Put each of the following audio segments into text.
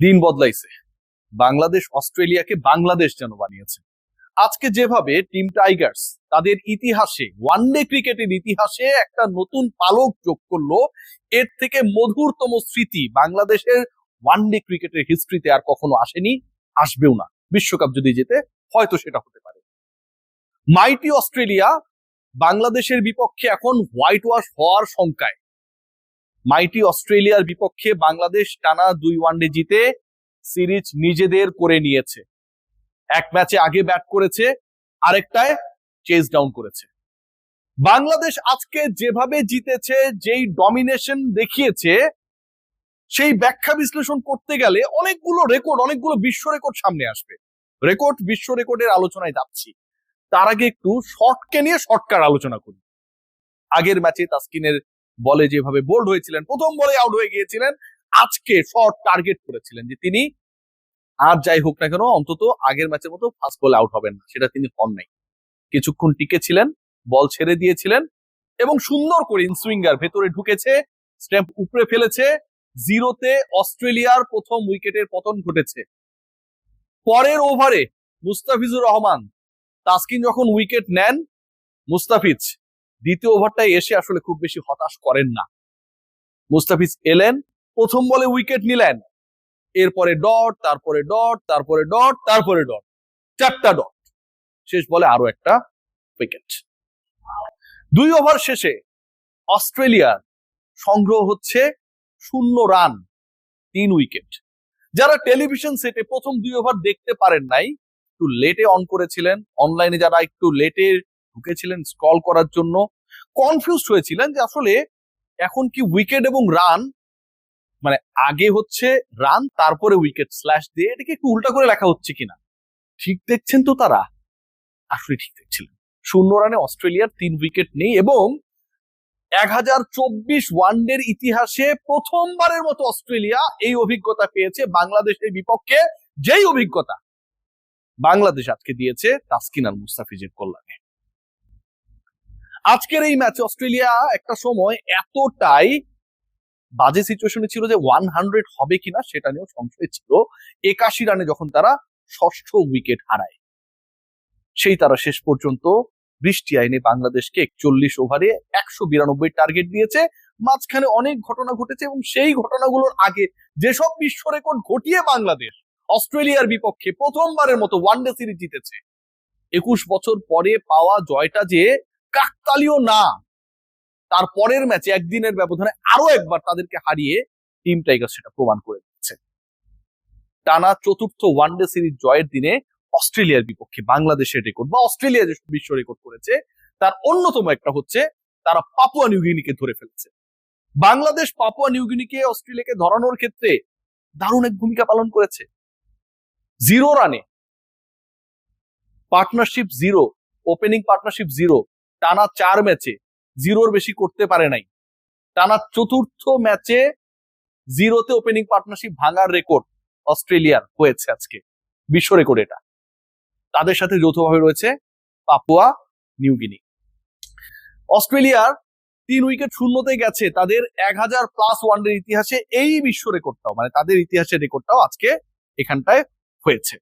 দিন বদলাইছে। বাংলাদেশ অস্ট্রেলিয়াকে বাংলাদেশ যেন বানিয়েছে। আজকে যেভাবে টিম টাইগার্স তাদের ইতিহাসে, ওয়ানডে ক্রিকেটের ইতিহাসে একটা নতুন পালক যোগ করলো, এর থেকে মধুরতম স্মৃতি বাংলাদেশের ওয়ানডে ক্রিকেটের হিস্ট্রিতে আর কখনো আসেনি, আসবেও না। বিশ্বকাপ যদি যেতে হয়তো সেটা হতে পারে। মাইটি অস্ট্রেলিয়া বাংলাদেশের বিপক্ষে এখন হোয়াইট ওয়াশ হওয়ার শঙ্কায়। মাইটি অস্ট্রেলিয়ার বিপক্ষে বাংলাদেশ টানা 2 ওয়ানডে জিতে সিরিজ নিজেদের করে নিয়েছে। এক ম্যাচে আগে ব্যাট করেছে, আরেকটায় চেজ ডাউন করেছে। বাংলাদেশ আজকে যেভাবে জিতেছে, যেই ডমিনেশন দেখিয়েছে, সেই ব্যাখ্যা বিশ্লেষণ করতে গেলে অনেকগুলো রেকর্ড, অনেকগুলো বিশ্ব রেকর্ড সামনে আসবে। রেকর্ড, বিশ্ব রেকর্ডের আলোচনায় যাচ্ছি। তার আগে একটু শর্টকে নিয়ে শর্টকাট আলোচনা করি। আগের ম্যাচে তাসকিনের বলে যেভাবে বোল্ড হয়েছিলেন, প্রথম বলে আউট হয়ে গিয়েছিলেন, আজকে শর্ট টার্গেট করেছিলেন যে তিনি আর যাই হোক না কেন অন্তত আগের ম্যাচের মতো ফার্স্ট বলে আউট হবেন না, সেটা তিনি হন নাই। কিছুক্ষণ টিকে ছিলেন, বল ছেড়ে দিয়েছিলেন এবং সুন্দর করে ইনসুইঙ্গার ভেতরে ঢুকেছে, স্ট্যাম্প উপরে ফেলেছে। 0-তে অস্ট্রেলিয়ার প্রথম উইকেটের পতন ঘটেছে। পরের ওভারে মুস্তাফিজুর রহমান, তাসকিন যখন উইকেট নেন, মুস্তাফিজ দ্বিতীয় ওভারটায় এসে আসলে খুব বেশি হতাশ করেন না। মুস্তাফিজ এলেন, প্রথম বলে উইকেট নিলেন, এরপরে ডট, তারপরে ডট, তারপরে ডট, তারপরে ডট, 4টা ডট, শেষ বলে আরো একটা উইকেট। 2 ওভার শেষে অস্ট্রেলিয়ার সংগ্রহ হচ্ছে 0 রান, 3 উইকেট। যারা টেলিভিশন সেটে প্রথম 2 ওভার দেখতে পারেন নাই, একটু লেটে অন করেছিলেন, অনলাইনে যারা একটু লেটে ঢুকেছিলেন স্ক্রল করার জন্য, কনফিউজড হয়েছিলেন যে আসলে এখন কি উইকেট এবং রান, মানে আগে হচ্ছে রান তারপরে উইকেট স্ল্যাশ দিয়ে এটাকে একটু উল্টা করে লেখা হচ্ছে কিনা। ঠিক দেখছেন তো তারা? আসলে ঠিক দেখছিলেন। 0 রানে অস্ট্রেলিয়ার 3 উইকেট নেই এবং 1024 ওয়ানডের ইতিহাসে প্রথমবারের মতো অস্ট্রেলিয়া এই অভিজ্ঞতা পেয়েছে বাংলাদেশের বিপক্ষে, যেই অভিজ্ঞতা বাংলাদেশ আজকে দিয়েছে তাসকিন আর মুস্তাফিজের কল্যাণে। আজকের এই ম্যাচে অস্ট্রেলিয়া একটা সময় এতটাই বাজে সিচুয়েশনে ছিল যে 100 হবে কিনা সেটা নিয়েও সংশয় ছিল। 81 রানে যখন তারা ষষ্ঠ উইকেট হারায়, সেই তারা শেষ পর্যন্ত বৃষ্টি আইনে বাংলাদেশকে 41 ওভারে 192 টার্গেট দিয়েছে। মাঝখানে অনেক ঘটনা ঘটেছে এবং সেই ঘটনাগুলোর আগে যেসব বিশ্ব রেকর্ড ঘটিয়ে বাংলাদেশ অস্ট্রেলিয়ার বিপক্ষে প্রথমবারের মতো ওয়ানডে সিরিজ জিতেছে, 21 বছর পরে পাওয়া জয়টা যে কাকতালীয় না, তার পরের ম্যাচে একদিনের ব্যবধানে আরো একবার তাদেরকে হারিয়ে টিম টাইগার সেটা প্রমাণ করে দিচ্ছে। টানা 4র্থ ওয়ানডে সিরিজ জয়ের দিনে অস্ট্রেলিয়ার বিপক্ষে বাংলাদেশের রেকর্ড বা অস্ট্রেলিয়া যে বিশ্ব রেকর্ড করেছে তার অন্যতম একটা হচ্ছে তারা পাপুয়া নিউগিনিকে ধরে ফেলেছে। বাংলাদেশ পাপুয়া নিউগিনিকে অস্ট্রেলিয়াকে ধরানোর ক্ষেত্রে দারুণ এক ভূমিকা পালন করেছে। 0 রানে পার্টনারশিপ 0, ওপেনিং পার্টনারশিপ 0, টানা 4 ম্যাচে 0-র বেশি করতে পারে নাই। টানা 4র্থ ম্যাচে 0-তে ওপেনিং পার্টনারশিপ ভাঙার রেকর্ড অস্ট্রেলিয়ার হয়েছে আজকে, বিশ্ব রেকর্ড এটা। তাদের সাথে যৌথভাবে রয়েছে পাপুয়া নিউগিনি। অস্ট্রেলিয়ার 3 উইকেট শূন্যতে গেছে তাদের 1000+ ওয়ানডের ইতিহাসে, এই বিশ্ব রেকর্ডটাও মানে তাদের ইতিহাসের রেকর্ডটাও আজকে এখানটায় হয়েছে।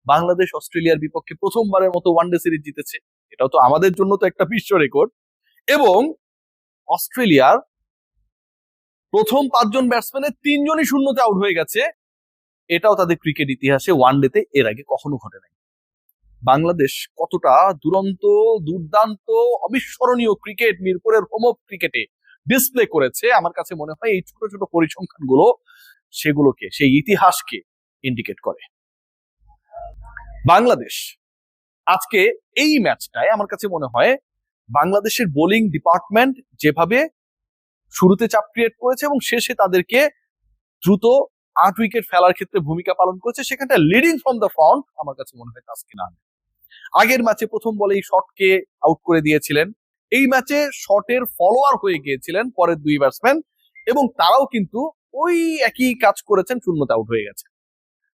বাংলাদেশ অস্ট্রেলিয়ার বিপক্ষে প্রথমবারের মতো ওয়ানডে সিরিজ জিতেছে, এটাও তো আমাদের জন্য তো একটা বিশ্ব রেকর্ড। এবং অস্ট্রেলিয়ার প্রথম 5 জন ব্যাটসম্যানের 3 জনই শূন্যতে আউট হয়ে গেছে, এটাও তাদের ক্রিকেট ইতিহাসে ওয়ানডেতে এর আগে কখনো ঘটে নাই। বাংলাদেশ কতটা দুরন্ত, দুর্দান্ত, অবিস্মরণীয় ক্রিকেট মিরপুরের হোম অফ ক্রিকেটে ডিসপ্লে করেছে, আমার কাছে মনে হয় এই ছোট ছোট পরিসংখ্যান গুলো সেগুলোকে, সেই ইতিহাসকে ইন্ডিকেট করে। বাংলাদেশ আজকে এই ম্যাচটায় আমার কাছে মনে হয় বাংলাদেশের বোলিং ডিপার্টমেন্ট যেভাবে শুরুতে চাপ ক্রিয়েট করেছে এবং শেষে তাদেরকে দ্রুত 8 উইকেট ফেলার ক্ষেত্রে ভূমিকা পালন করেছে, সেখানটা লিডিং ফ্রম দ্য ফ্রন্ট আমার কাছে মনে হয় তাসকিন আহমেদ। আগের ম্যাচে প্রথম বলেই শটকে আউট করে দিয়েছিলেন, এই ম্যাচে শটের ফলোয়ার হয়ে গিয়েছিলেন পরের 2 ব্যাটসম্যান এবং তারাও কিন্তু ওই একই কাজ করেছেন, শূন্যতে আউট হয়ে গেছে।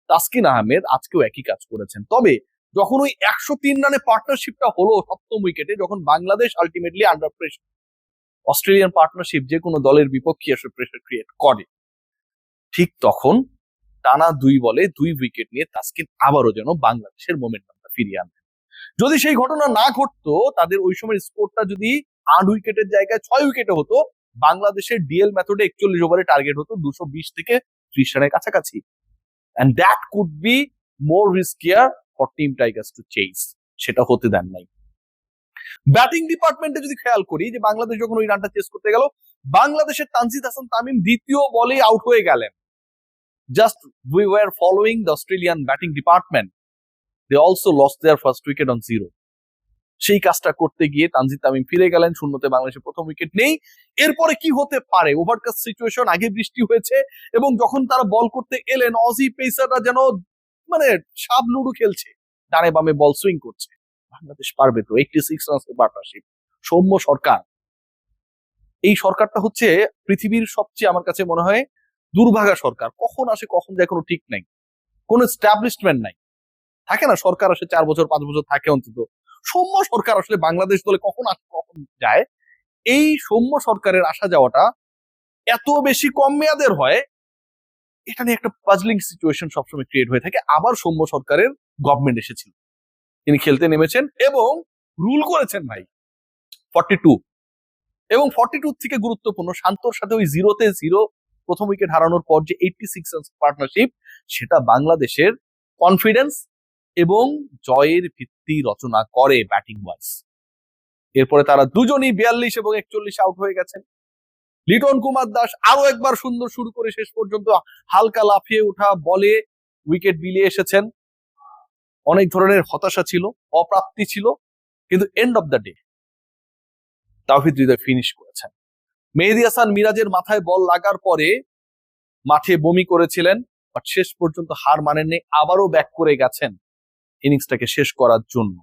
তাসকিন আহমেদ আজকেও একই কাজ করেছেন। তবে যখন ওই 103 রানে পার্টনারশিপটা হলো 7ম উইকেটে, যখন Bangladesh ultimately under pressure, Australian partnership যে কোনো দলের বিপক্ষে এসে প্রেসার ক্রিয়েট করে, ঠিক তখন টানা 2 বলে 2 উইকেট নিয়ে তাসকিন আবারও যেন বাংলাদেশের মোমেন্টামটা ফিরিয়ে আনবে। যদি সেই ঘটনা না ঘটতো, তাদের ওই সময় স্কোরটা যদি 8 উইকেটের জায়গায় 6 উইকেটে হতো, বাংলাদেশের ডিএল মেথডে 41 ওভারে টার্গেট হতো 220 থেকে 30 রানের কাছাকাছি। and that could be more riskier for Team Tigers to chase. সেটা হতে দেন নাই। ব্যাটিং ডিপার্টমেন্টে যদি খেয়াল করি, যে বাংলাদেশ যখন ওই রানটা চেস করতে গেল, বাংলাদেশের তানজিদ হাসান তামিম দ্বিতীয় বলেই আউট হয়ে গেলেন। Just we were following the Australian batting department, they also lost their first wicket on 0। সেই কাজটা করতে গিয়ে তানজিদ তামিম ফিরে গেলেন, শূন্যতে বাংলাদেশের প্রথম উইকেট নেই। এরপরে কি হতে পারে? ওভারকাস্ট সিচুয়েশন, আগে বৃষ্টি হয়েছে, এবং যখন তারা বল করতে এলেন, অজি পেসাররা যেন মানে সাব লুডু খেলছে, ডানে বামে বল সুইং করছে। বাংলাদেশ পারবে তো? 86 রানের পার্টনারশিপ, সৌম্য সরকার। এই সরকারটা হচ্ছে পৃথিবীর সবচেয়ে, আমার কাছে মনে হয়, দুর্ভাগা সরকার। কখন আসে কখন যায় কোনো ঠিক নাই, কোনো এস্টাবলিশমেন্ট নাই। থাকে না, সরকার আসে 4 বছর 5 বছর থাকে অন্তত। সৌম্য সরকার আসলে বাংলাদেশ দলে কখন আসে কখন যায়, এই সৌম্য সরকারের আসা যাওয়াটা এত বেশি কম মেয়াদের হয়, এটা নিয়ে একটা পাজলিং সিচুয়েশন সবসময় ক্রিয়েট হয়ে থাকে। আবার সৌম্য সরকারের গভর্নমেন্ট এসেছিল, তিনি খেলতে নেমেছেন এবং রুল করেছেন ভাই 42, এবং 42 থেকে গুরুত্বপূর্ণ, শান্তর সাথে ওই 0-তে 0 প্রথম উইকেট হারানোর পর যে 86 রান পার্টনারশিপ, সেটা বাংলাদেশের কনফিডেন্স এবং জয়ের ভিত্তি রচনা করে ব্যাটিং ওয়াইজ। এরপরে তারা দুজনই 42 এবং 41 আউট হয়ে গেছেন। লিটন কুমার দাস আরো একবার সুন্দর শুরু করে শেষ পর্যন্ত হালকা লাফিয়ে ওঠা বলে উইকেট বিলিয়ে এসেছেন। অনেক ধরনের হতাশা ছিল, অপ্রাপ্তি ছিল, কিন্তু end of the day Towhid Hridoy finish করেছেন। মেহেদী হাসান মিরাজের মাথায় বল লাগার পরে মাঠে বমি করেছিলেন, বাট শেষ পর্যন্ত হার মানেননি, আবারও ব্যাক করে গেছেন ইনিংসটাকে শেষ করার জন্য।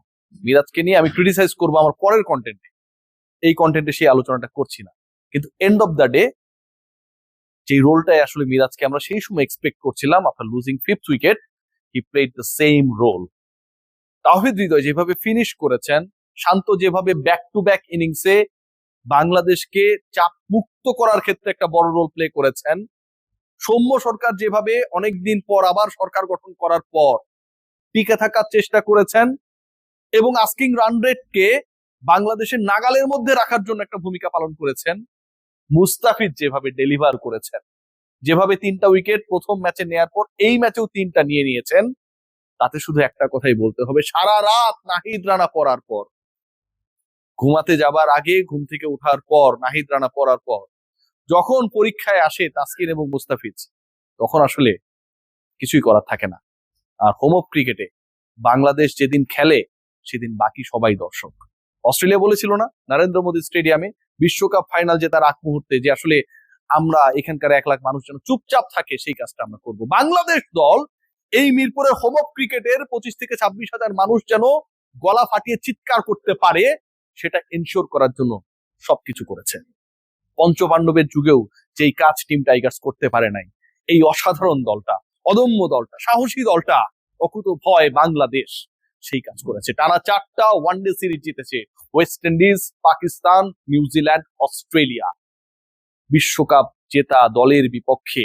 মিরাজকে নিয়ে আমি ক্রিটিসাইজ করবো আমার পরের কন্টেন্টে, এই কন্টেন্টে সেই আলোচনাটা করছি না। কিন্তু এন্ড অফ দ্য ডে যে রোলটাই আসলে মিরাজকে আমরা সেই সময় এক্সপেক্ট করছিলাম, after losing 5th wicket, he played the same role. Towhid Hridoy যেভাবে ফিনিশ করেছেন, শান্ত যেভাবে ব্যাক টু ব্যাক ইনিংসে বাংলাদেশকে চাপ মুক্ত করার ক্ষেত্রে একটা বড় রোল প্লে করেছেন, সৌম্য সরকার যেভাবে অনেকদিন পর আবার সরকার গঠন করার পর টিকে থাকার চেষ্টা করেছেন এবং আস্কিং রান রেটকে বাংলাদেশের নাগালের মধ্যে রাখার জন্য একটা ভূমিকা পালন করেছেন, মুস্তাফিজ যেভাবে ডেলিভার করেছেন, যেভাবে 3টা উইকেট প্রথম ম্যাচে নেয়ার পর এই ম্যাচেও 3টা নিয়ে নিয়েছেন, তাতে শুধু একটা কথাই বলতে হবে, সারা রাত নাহিদ রানা পড়ার পর, ঘুমাতে যাবার আগে, ঘুম থেকে ওঠার পর, নাহিদ রানা পড়ার পর, যখন পরীক্ষায় আসে তাসকিন এবং মুস্তাফিজ, তখন আসলে কিছুই করার থাকে না। আর হোম অফ ক্রিকেটে বাংলাদেশ যেদিন খেলে সেদিন বাকি সবাই দর্শক। অস্ট্রেলিয়া বলেছিল না নরেন্দ্র মোদী স্টেডিয়ামে বিশ্বকাপ ফাইনাল জেতার আগ মুহূর্তে, যে আসলে আমরা এখানকার 1 লাখ মানুষ যেন চুপচাপ থাকে, সেই কাজটা আমরা করব। বাংলাদেশ দল এই মিরপুরের হোম অফ ক্রিকেটের 25 থেকে 26 হাজার মানুষ যেন গলা ফাটিয়ে চিৎকার করতে পারে, সেটা এনশিওর করার জন্য সবকিছু করেছে। পঞ্চপাণ্ডবের যুগেও যেই কাজ টিম টাইগার্স করতে পারে নাই, এই অসাধারণ দলটা, অদম্য দলটা, সাহসী দলটা, অকুত ভয় বাংলাদেশ সেই কাজ করেছে। টানা 4টা ওয়ানডে সিরিজ জিতেছে, West Indies, Pakistan, New Zealand, Australia. বিশ্বকাপ জেতা দলের বিপক্ষে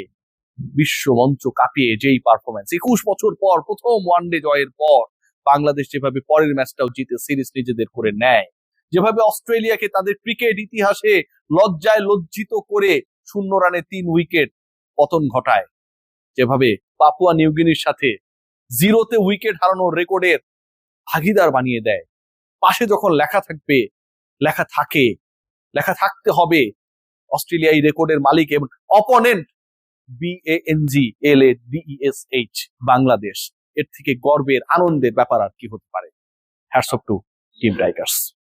বিশ্ব মঞ্চ কাঁপিয়ে যেই পারফরমেন্স, 21 বছর পর প্রথম ওয়ানডে জয়ের পর বাংলাদেশ যেভাবে পরের ম্যাচটাও জিতে সিরিজ নিজেদের করে নেয়, যেভাবে অস্ট্রেলিয়াকে তাদের ক্রিকেট ইতিহাসে লজ্জায় লজ্জিত করে 0 রানে 3 উইকেট পতন ঘটায়, যেভাবে পাপুয়া নিউগিনির সাথে 0-তে উইকেট হারানোর রেকর্ডের ভাগিদার বানিয়ে দেয়। পাশে যখন লেখা থাকবে, লেখা থাকে, লেখা থাকতে হবে অস্ট্রেলিয়া এই রেকর্ডের মালিক, এবং অপোনেন্ট BANGLADESH বাংলাদেশ, এর থেকে গর্বের আনন্দের ব্যাপার আর কি হতে পারে? Hats off to team Tigers.